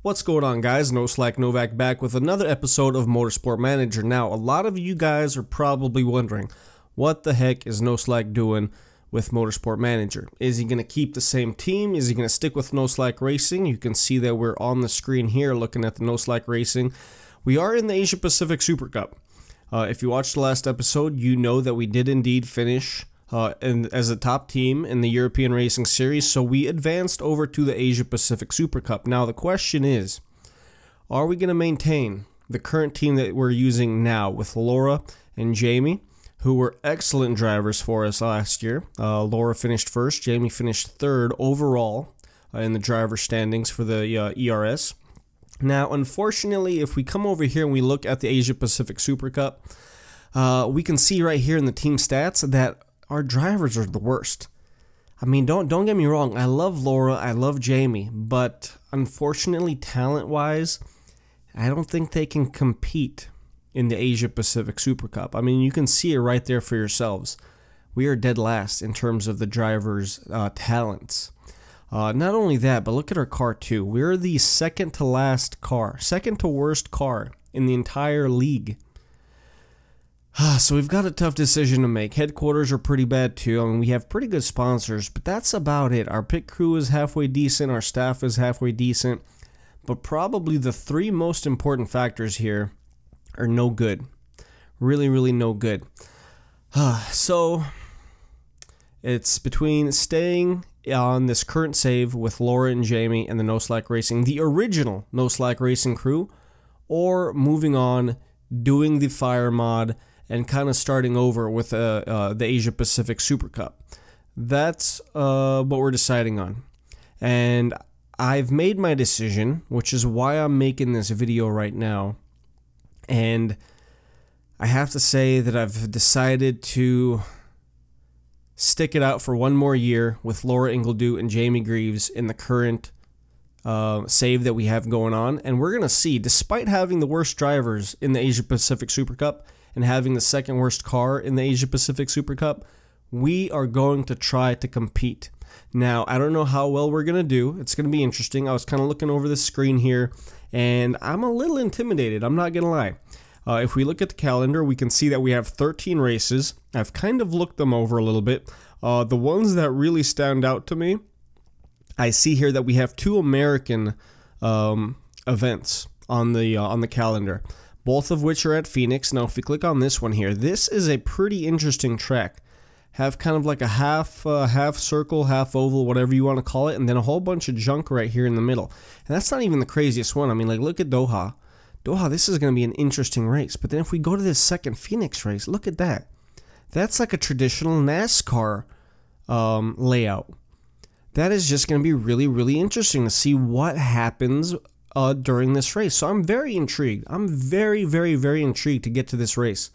What's going on, guys? NoSlack Novak back with another episode of Motorsport Manager. Now, a lot of you guys are probably wondering, what the heck is NoSlack doing with Motorsport Manager? Is he going to keep the same team? Is he going to stick with NoSlack Racing? You can see that we're on the screen here looking at the NoSlack Racing. We are in the Asia Pacific Supercup. If you watched the last episode, you know that we did indeed finish as a top team in the European Racing Series, so we advanced over to the Asia Pacific Supercup. Now the question is, are we going to maintain the current team that we're using now with Laura and Jamie, who were excellent drivers for us last year? Laura finished first, Jamie finished third overall in the driver standings for the ERS. Now, unfortunately, if we come over here and we look at the Asia Pacific Supercup, we can see right here in the team stats that our drivers are the worst. I mean, don't get me wrong, I love Laura, I love Jamie, but unfortunately, talent-wise, I don't think they can compete in the Asia Pacific Super Cup. I mean, you can see it right there for yourselves. We are dead last in terms of the drivers' talents. Not only that, but look at our car too. We're the second to last car, second to worst car in the entire league. So we've got a tough decision to make. Headquarters are pretty bad too. I mean, we have pretty good sponsors, but that's about it. Our pit crew is halfway decent. Our staff is halfway decent. But probably the three most important factors here are no good. Really, really no good. So it's between staying on this current save with Laura and Jamie and the NoSlack Racing, the original NoSlack Racing crew, or moving on, doing the fire mod, and kind of starting over with the Asia Pacific Super Cup. That's what we're deciding on. And I've made my decision, which is why I'm making this video right now. And I have to say that I've decided to stick it out for one more year with Laura Ingledew and Jamie Greaves in the current save that we have going on. And we're going to see, despite having the worst drivers in the Asia Pacific Super Cup and having the second worst car in the Asia Pacific Super Cup, we are going to try to compete. Now, I don't know how well we're going to do. It's going to be interesting. I was kind of looking over the screen here, and I'm a little intimidated. I'm not going to lie. If we look at the calendar, we can see that we have 13 races. I've kind of looked them over a little bit. The ones that really stand out to me, I see here that we have two American events on the calendar, both of which are at Phoenix. Now, if we click on this one here, this is a pretty interesting track. Have kind of like a half circle, half oval, whatever you want to call it, and then a whole bunch of junk right here in the middle. And that's not even the craziest one. I mean, like, look at Doha. Doha, this is going to be an interesting race. But then if we go to this second Phoenix race, look at that. That's like a traditional NASCAR layout. That is just going to be really, really interesting to see what happens during this race. So I'm very intrigued. I'm very, very, very intrigued to get to this race.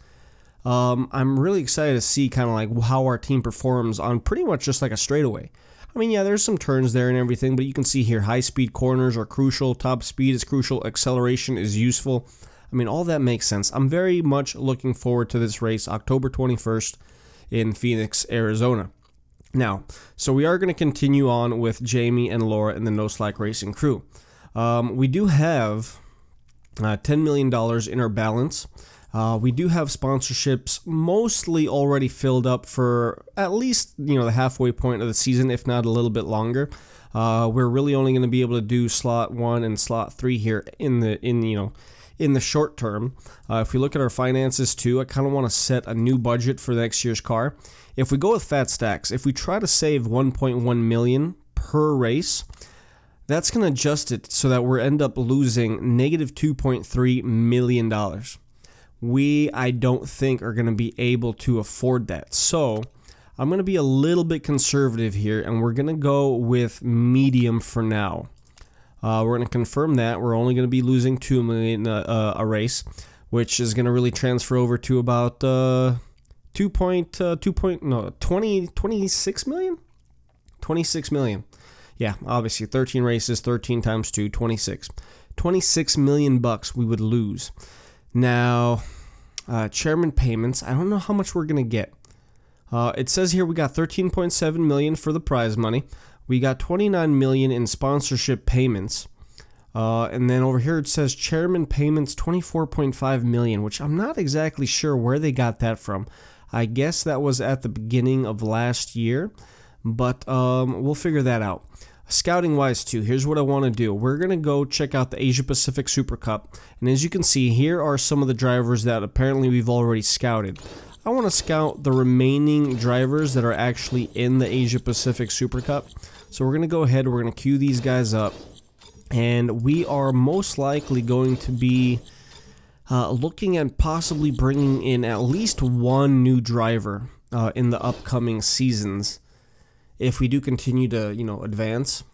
I'm really excited to see kind of like how our team performs on pretty much just like a straightaway. I mean, yeah, there's some turns there and everything, but you can see here high-speed corners are crucial, top speed is crucial, acceleration is useful. I mean, all that makes sense. I'm very much looking forward to this race, October 21st in Phoenix, Arizona. Now, so we are going to continue on with Jamie and Laura and the NoSlack Racing crew. We do have $10 million in our balance. We do have sponsorships mostly already filled up for at least, the halfway point of the season, if not a little bit longer. We're really only going to be able to do slot 1 and slot 3 here in the short term. If we look at our finances too, I kind of want to set a new budget for next year's car. If we go with fat stacks, if we try to save 1.1 million per race, that's going to adjust it so that we end up losing negative $2.3 million. I don't think are going to be able to afford that. So I'm going to be a little bit conservative here, and we're going to go with medium for now. We're going to confirm that we're only going to be losing $2 million a race, which is going to really transfer over to about 26 million? 26 million. Yeah, obviously 13 races, 13 times 2, 26. 26 million bucks we would lose. Now, chairman payments, I don't know how much we're going to get. It says here we got 13.7 million for the prize money. We got 29 million in sponsorship payments. And then over here it says chairman payments 24.5 million, which I'm not exactly sure where they got that from. I guess that was at the beginning of last year, but we'll figure that out. Scouting wise too, here's what I want to do. We're going to go check out the Asia Pacific Supercup, and as you can see, here are some of the drivers that apparently we've already scouted. I want to scout the remaining drivers that are actually in the Asia Pacific Supercup. So we're going to go ahead, we're going to queue these guys up, and we are most likely going to be looking at possibly bringing in at least one new driver in the upcoming seasons if we do continue to, advance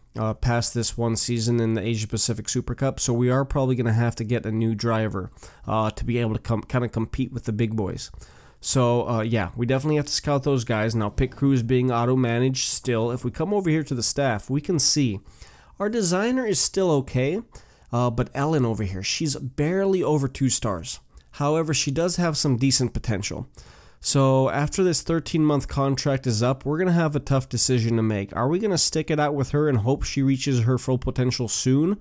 past this one season in the Asia Pacific Super Cup. So we are probably going to have to get a new driver to be able to kind of compete with the big boys. So yeah, we definitely have to scout those guys. Now pit crew is being auto-managed still. If we come over here to the staff, we can see our designer is still okay, but Ellen over here, she's barely over 2 stars. However, she does have some decent potential. So after this 13-month contract is up, we're going to have a tough decision to make. Are we going to stick it out with her and hope she reaches her full potential soon?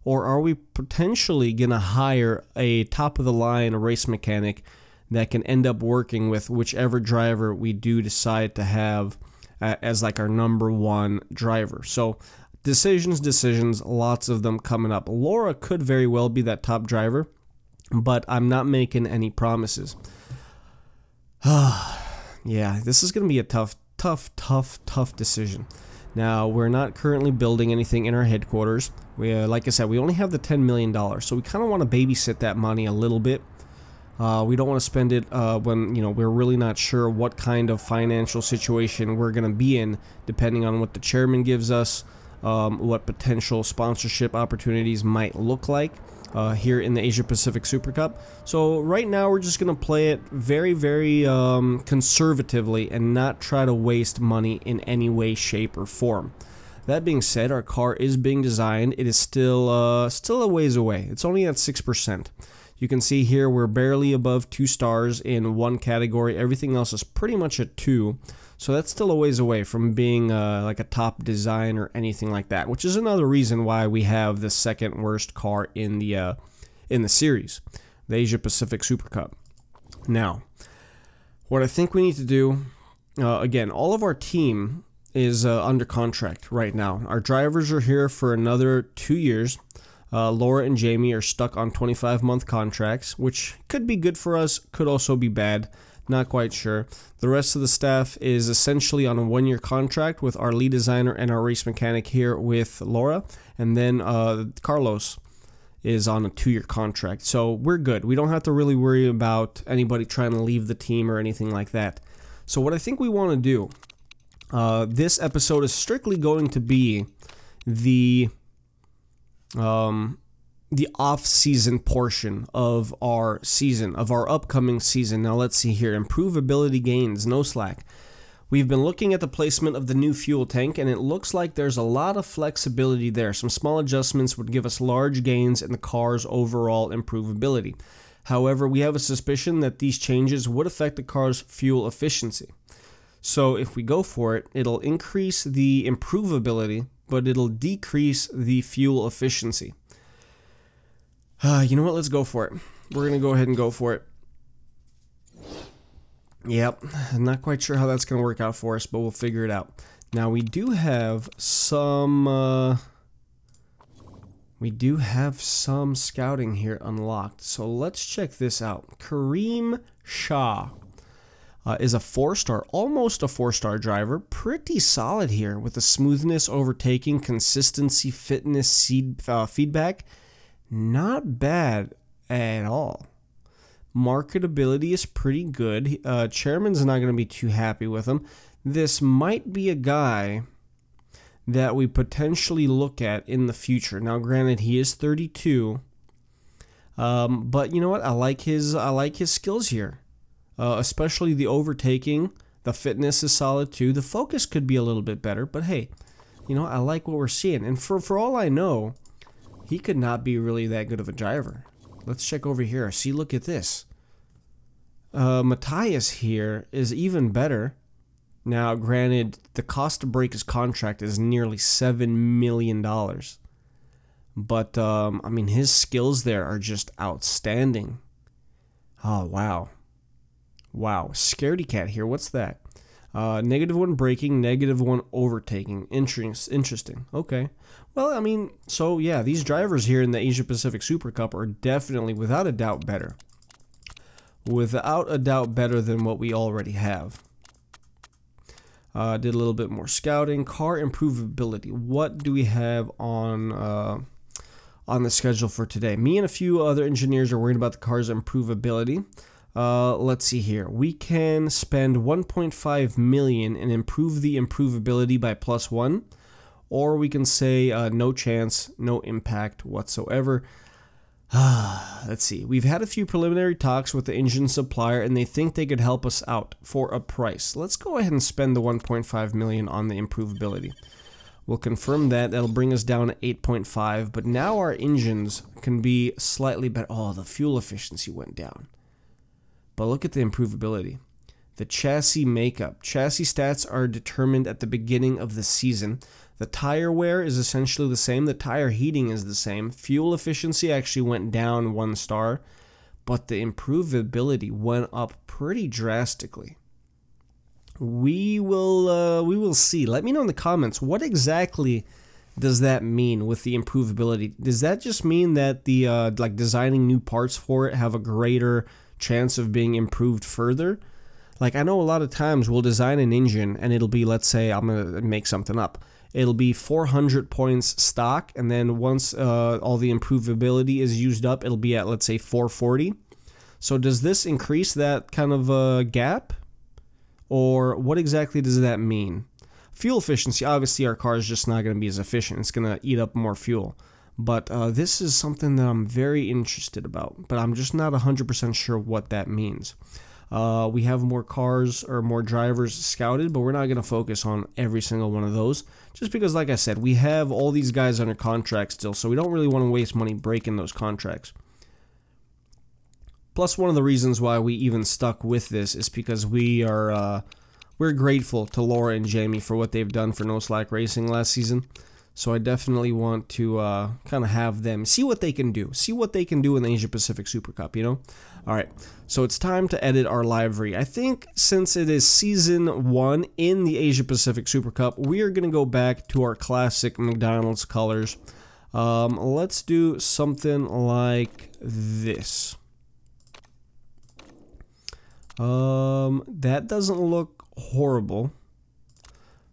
Or are we potentially going to hire a top-of-the-line race mechanic that can end up working with whichever driver we do decide to have as like our #1 driver? So decisions, lots of them coming up. Laura could very well be that top driver, but I'm not making any promises. Yeah, this is going to be a tough decision. Now, we're not currently building anything in our headquarters. We, like I said, we only have the $10 million, so we kind of want to babysit that money a little bit. We don't want to spend it when, we're really not sure what kind of financial situation we're going to be in, depending on what the chairman gives us, what potential sponsorship opportunities might look like here in the Asia Pacific Super Cup. So right now we're just going to play it very, very conservatively and not try to waste money in any way, shape, or form. That being said, our car is being designed. It is still a ways away. It's only at 6%. You can see here we're barely above 2 stars in one category. Everything else is pretty much at 2. So that's still a ways away from being like a top design or anything like that, which is another reason why we have the second worst car in the series, the Asia Pacific Super Cup. Now, what I think we need to do, again, all of our team is under contract right now. Our drivers are here for another 2 years. Laura and Jamie are stuck on 25-month contracts, which could be good for us, could also be bad. Not quite sure. The rest of the staff is essentially on a 1-year contract with our lead designer and our race mechanic here with Laura. And then Carlos is on a 2-year contract. So we're good. We don't have to really worry about anybody trying to leave the team or anything like that. So what I think we want to do, this episode is strictly going to be the off-season portion of our season, of our upcoming season. Now let's see here. Improvability gains, NoSlack. We've been looking at the placement of the new fuel tank, and it looks like there's a lot of flexibility there. Some small adjustments would give us large gains in the car's overall improvability. However, we have a suspicion that these changes would affect the car's fuel efficiency. So if we go for it, it'll increase the improvability, but it'll decrease the fuel efficiency. You know what? Let's go for it. We're going to go ahead and go for it. Yep. I'm not quite sure how that's going to work out for us, but we'll figure it out. Now, we do have some scouting here unlocked. So let's check this out. Kareem Shah is a 4-star, almost a 4-star driver. Pretty solid here with the smoothness, overtaking, consistency, fitness, feedback. Not bad at all. Marketability is pretty good. Chairman's not going to be too happy with him. This might be a guy that we potentially look at in the future. Now, granted, he is 32, but you know what? I like his skills here, especially the overtaking. The fitness is solid too. The focus could be a little bit better, but hey, I like what we're seeing. And for all I know, he could not be really that good of a driver. Let's check over here. See, look at this. Matthias here is even better. Now, granted, the cost to break his contract is nearly $7 million. But, I mean, his skills there are just outstanding. Oh, wow. Wow. Scaredy cat here. What's that? -1 braking, -1 overtaking. Interesting. Okay. Well, I mean, so yeah, these drivers here in the Asia Pacific Supercup are definitely, without a doubt, better. Without a doubt, better than what we already have. Did a little bit more scouting. Car improvability. What do we have on the schedule for today? Me and a few other engineers are worried about the car's improvability. Let's see here. We can spend 1.5 million and improve the improvability by +1, or we can say no chance, no impact whatsoever. Let's see. We've had a few preliminary talks with the engine supplier, and they think they could help us out for a price. Let's go ahead and spend the 1.5 million on the improvability. We'll confirm that. That'll bring us down to 8.5, but now our engines can be slightly better. Oh, the fuel efficiency went down. But look at the improvability. The chassis makeup. Chassis stats are determined at the beginning of the season. The tire wear is essentially the same. The tire heating is the same. Fuel efficiency actually went down 1 star, but the improvability went up pretty drastically. We will see. Let me know in the comments, what exactly does that mean with the improvability? Does that just mean that the like designing new parts for it have a greater chance of being improved further? Like, I know a lot of times we'll design an engine and it'll be, let's say, I'm gonna make something up, it'll be 400 points stock, and then once all the improvability is used up, it'll be at, let's say, 440. So does this increase that kind of gap, or what exactly does that mean? Fuel efficiency, obviously our car is just not going to be as efficient. It's going to eat up more fuel. But this is something that I'm very interested about, but I'm just not 100% sure what that means. We have more cars or more drivers scouted, but we're not going to focus on every single one of those, just because, like I said, we have all these guys under contract still, so we don't really want to waste money breaking those contracts. Plus, one of the reasons why we even stuck with this is because we're grateful to Laura and Jamie for what they've done for NoSlack Racing last season. So I definitely want to kind of have them see what they can do. See what they can do in the Asia Pacific Supercup, you know? Alright, so it's time to edit our livery. I think since it is Season 1 in the Asia Pacific Supercup, we are going to go back to our classic McDonald's colors. Let's do something like this. That doesn't look horrible.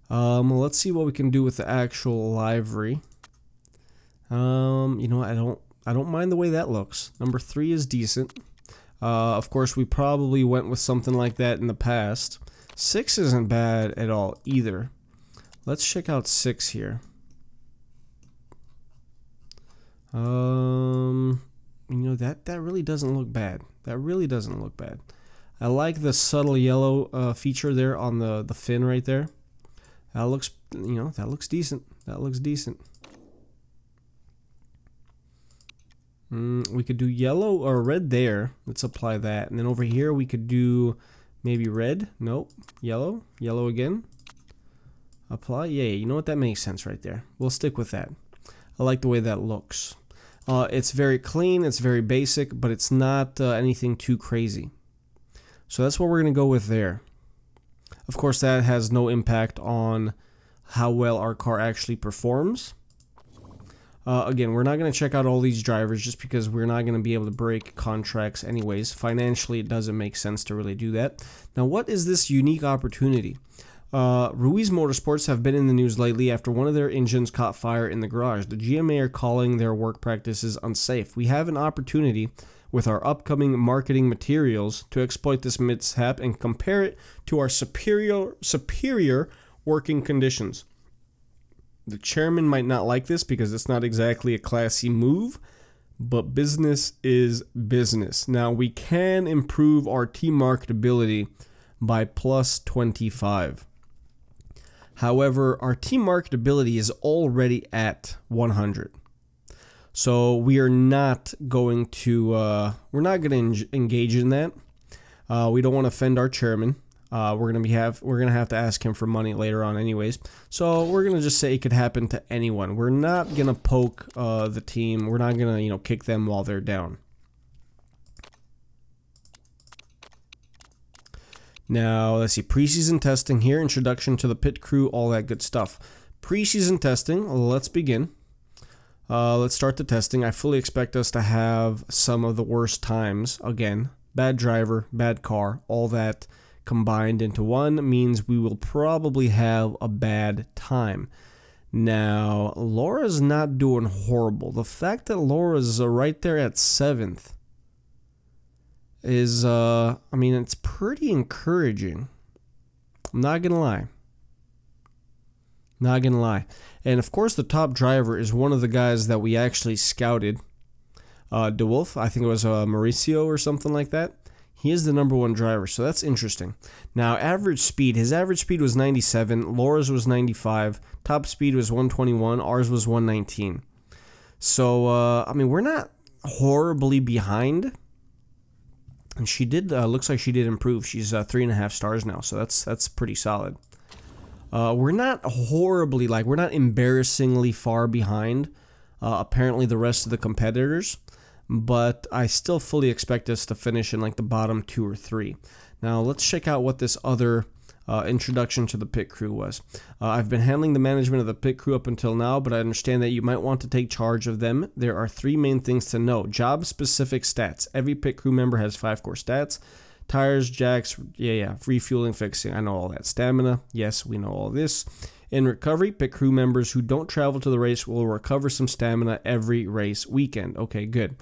Let's see what we can do with the actual livery. You know, I don't mind the way that looks. Number 3 is decent. Of course, we probably went with something like that in the past. 6 isn't bad at all either. Let's check out 6 here. You know, that really doesn't look bad. That really doesn't look bad. I like the subtle yellow feature there on the fin right there. That looks, you know, that looks decent. That looks decent. We could do yellow or red there. Let's apply that. And then over here we could do maybe red. Nope. Yellow. Yellow again. Apply. Yeah, you know what? That makes sense right there. We'll stick with that. I like the way that looks. It's very clean. It's very basic, but it's not anything too crazy. So that's what we're going to go with there. Of course, that has no impact on how well our car actually performs. Again, we're not going to check out all these drivers just because we're not going to be able to break contracts anyways. Financially, it doesn't make sense to really do that. Now, what is this unique opportunity? Ruiz Motorsports have been in the news lately after one of their engines caught fire in the garage. The GMA are calling their work practices unsafe. We have an opportunity with our upcoming marketing materials to exploit this mishap and compare it to our superior working conditions. The chairman might not like this because it's not exactly a classy move, but business is business. Now, we can improve our team marketability by +25. However, our team marketability is already at 100. So we are not going to engage in that. We don't want to offend our chairman. We're gonna have to ask him for money later on, anyways. So we're gonna just say it could happen to anyone. We're not gonna poke the team. We're not gonna kick them while they're down. Now let's see, preseason testing here, introduction to the pit crew, all that good stuff. Preseason testing. Let's begin. Let's start the testing. I fully expect us to have some of the worst times again. Bad driver, bad car, all that combined into one means we will probably have a bad time. Now, Laura's not doing horrible. The fact that Laura's right there at 7th is, I mean, it's pretty encouraging. I'm not gonna lie. Not gonna lie. And of course, the top driver is one of the guys that we actually scouted. DeWolf, I think it was Mauricio or something like that. He is the #1 driver, so that's interesting. Now, average speed. His average speed was 97. Laura's was 95. Top speed was 121. Ours was 119. So, I mean, we're not horribly behind. And she did, looks like she did improve. She's 3.5 stars now, so that's pretty solid. We're not horribly, we're not embarrassingly far behind, apparently, the rest of the competitors. But I still fully expect us to finish in the bottom 2 or 3. Now let's check out what this other introduction to the pit crew was. I've been handling the management of the pit crew up until now, but I understand that you might want to take charge of them. There are 3 main things to know. Job-specific stats. Every pit crew member has 5 core stats. Tires, jacks, refueling, fixing. I know all that. Stamina, yes, we know all this. In recovery, pit crew members who don't travel to the race will recover some stamina every race weekend. Okay, good.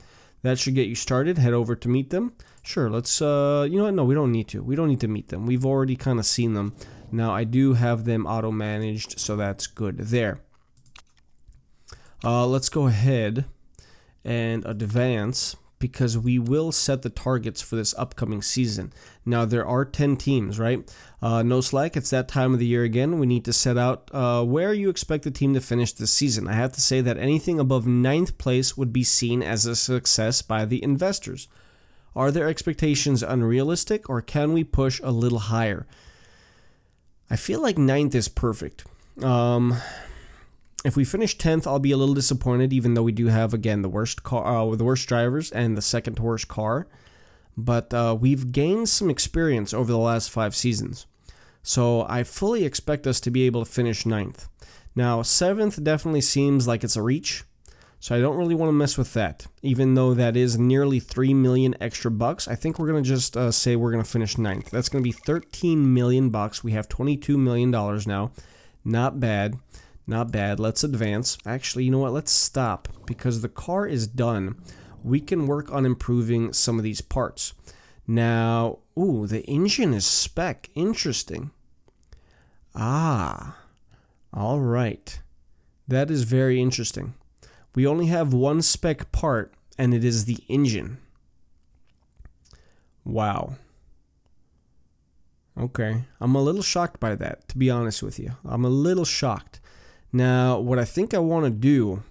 That should get you started. Head over to meet them. Sure, let's, you know what? No, we don't need to. We don't need to meet them. We've already kind of seen them. Now, I do have them auto-managed, so that's good there. Let's go ahead and advance, because we will set the targets for this upcoming season. Now, there are 10 teams, right? NoSlack, it's that time of the year again. We need to set out where you expect the team to finish this season. I have to say that anything above 9th place would be seen as a success by the investors. Are their expectations unrealistic, or can we push a little higher? I feel like 9th is perfect. If we finish 10th, I'll be a little disappointed, even though we do have, again, the worst car, the worst drivers and the second worst car. But we've gained some experience over the last 5 seasons. So I fully expect us to be able to finish 9th. Now, 7th definitely seems like it's a reach. So I don't really want to mess with that. Even though that is nearly 3 million extra bucks, I think we're going to just say we're going to finish 9th. That's going to be 13 million bucks. We have $22 million now. Not bad. Not bad. Let's advance. Actually, you know what? Let's stop, because the car is done. We can work on improving some of these parts. Now, ooh, the engine is spec. Interesting. Ah, all right. That is very interesting. We only have 1 spec part, and it is the engine. Wow. Okay. I'm a little shocked by that, to be honest with you. I'm a little shocked. Now, what I think I want to do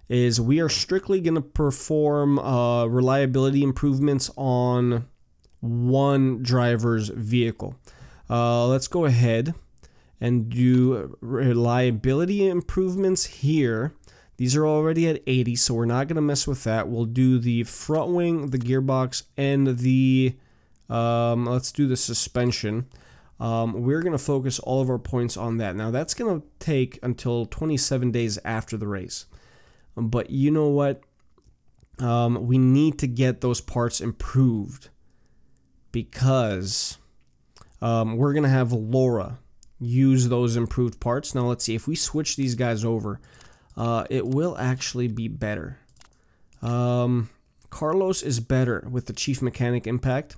is we are strictly going to perform reliability improvements on 1 driver's vehicle. Let's go ahead and do reliability improvements here. These are already at 80, so we're not going to mess with that. We'll do the front wing, the gearbox, and the, let's do the suspension. We're going to focus all of our points on that. Now, that's going to take until 27 days after the race. But you know what? We need to get those parts improved, because we're going to have Laura use those improved parts. Now, let's see. If we switch these guys over, it will actually be better. Carlos is better with the Chief Mechanic Impact.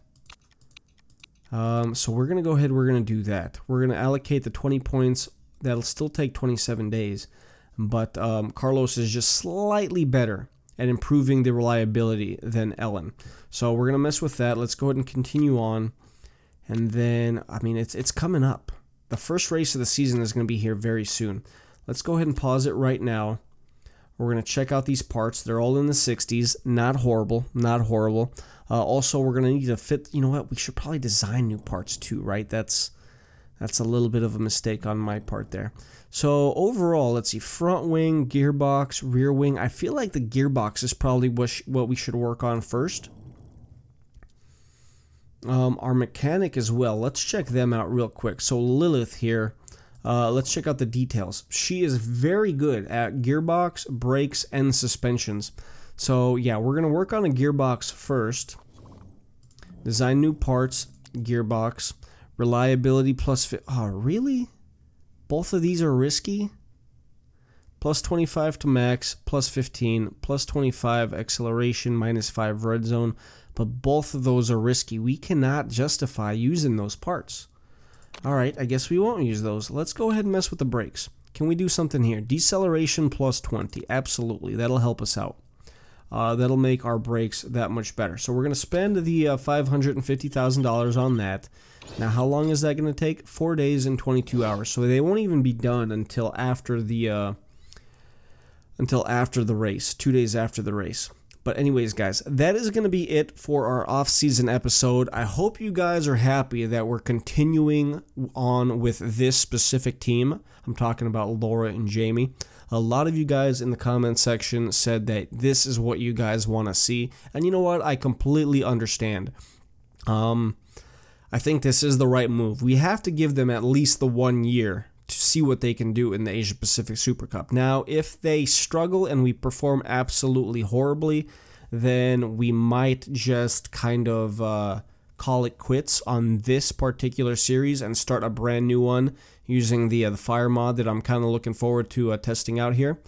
So we're going to go ahead, we're going to do that. We're going to allocate the 20 points. That'll still take 27 days. But Carlos is just slightly better at improving the reliability than Ellen. So we're going to mess with that. Let's go ahead and continue on. And then, I mean, it's coming up. The first race of the season is going to be here very soon. Let's go ahead and pause it right now. We're going to check out these parts. They're all in the 60s. Not horrible. Not horrible. Also, we're going to need to fit... You know what? We should probably design new parts too, right? That's a little bit of a mistake on my part there. So overall, let's see. Front wing, gearbox, rear wing. I feel like the gearbox is probably what we should work on first. Our mechanic as well. Let's check them out real quick. So Lilith here. Let's check out the details. She is very good at gearbox, brakes, and suspensions. So yeah, we're going to work on a gearbox first. Design new parts, gearbox, reliability plus... Oh, really? Both of these are risky? Plus 25 to max, plus 15, plus 25 acceleration, minus 5 red zone. But both of those are risky. We cannot justify using those parts. Alright, I guess we won't use those. Let's go ahead and mess with the brakes. Can we do something here? Deceleration plus 20. Absolutely, that'll help us out. That'll make our brakes that much better. So we're going to spend the $550,000 on that. Now, how long is that going to take? 4 days and 22 hours. So they won't even be done until after the race, 2 days after the race. But anyways, guys, that is going to be it for our off-season episode. I hope you guys are happy that we're continuing on with this specific team. I'm talking about Laura and Jamie. A lot of you guys in the comment section said that this is what you guys want to see. And you know what? I completely understand. I think this is the right move. We have to give them at least the 1 year to see what they can do in the Asia Pacific Supercup. Now, if they struggle and we perform absolutely horribly, then we might just kind of call it quits on this particular series and start a brand new one using the fire mod that I'm kind of looking forward to testing out here.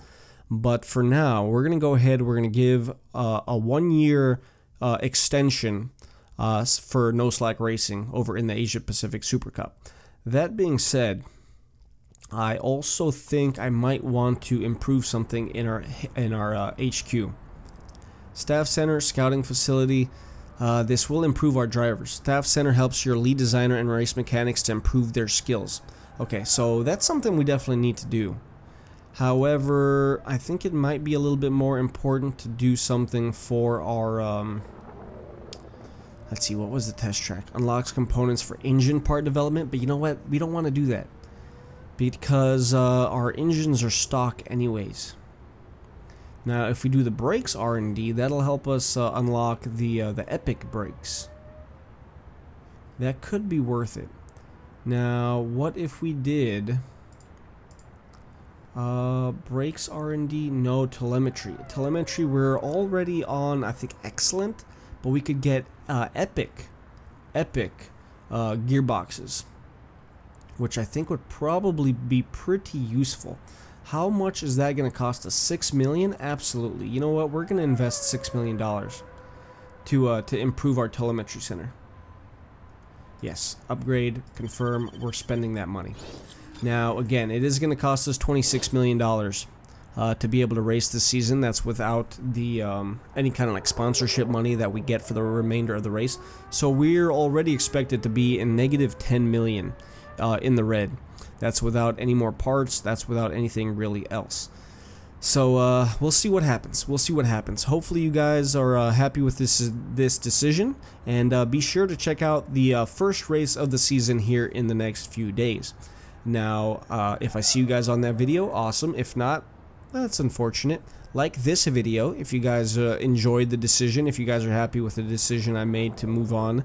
But for now, we're going to go ahead, we're going to give a 1 year extension for NoSlack Racing over in the Asia Pacific Supercup. That being said, I also think I might want to improve something in our HQ. Staff Center, Scouting Facility. This will improve our drivers. Staff Center helps your lead designer and race mechanics to improve their skills. Okay, so that's something we definitely need to do. However, I think it might be a little bit more important to do something for our... let's see, what was the test track? Unlocks components for engine part development, but you know what? We don't want to do that, because our engines are stock anyways. Now, if we do the brakes R&D, that'll help us unlock the Epic brakes. That could be worth it. Now, what if we did brakes R&D? No, telemetry. Telemetry, we're already on, I think, excellent, but we could get epic gearboxes, which I think would probably be pretty useful. How much is that going to cost us? $6 million? Absolutely. You know what? We're going to invest $6 million to improve our telemetry center. Yes, upgrade, confirm. We're spending that money. Now, again, it is going to cost us $26 million to be able to race this season. That's without the any kind of like sponsorship money that we get for the remainder of the race. So we're already expected to be in negative $10 million in the red. That's without any more parts. That's without anything really else. So we'll see what happens. We'll see what happens. Hopefully you guys are happy with this decision, and be sure to check out the first race of the season here in the next few days. Now, if I see you guys on that video, awesome. If not, that's unfortunate. Like this video if you guys enjoyed the decision, if you guys are happy with the decision I made to move on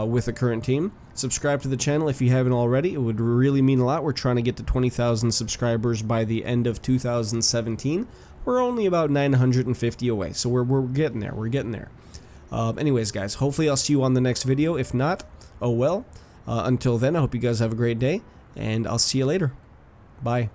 with the current team. Subscribe to the channel if you haven't already. It would really mean a lot. We're trying to get to 20,000 subscribers by the end of 2017. We're only about 950 away, so we're getting there. We're getting there. Anyways, guys, hopefully I'll see you on the next video. If not, oh well. Until then, I hope you guys have a great day, and I'll see you later. Bye.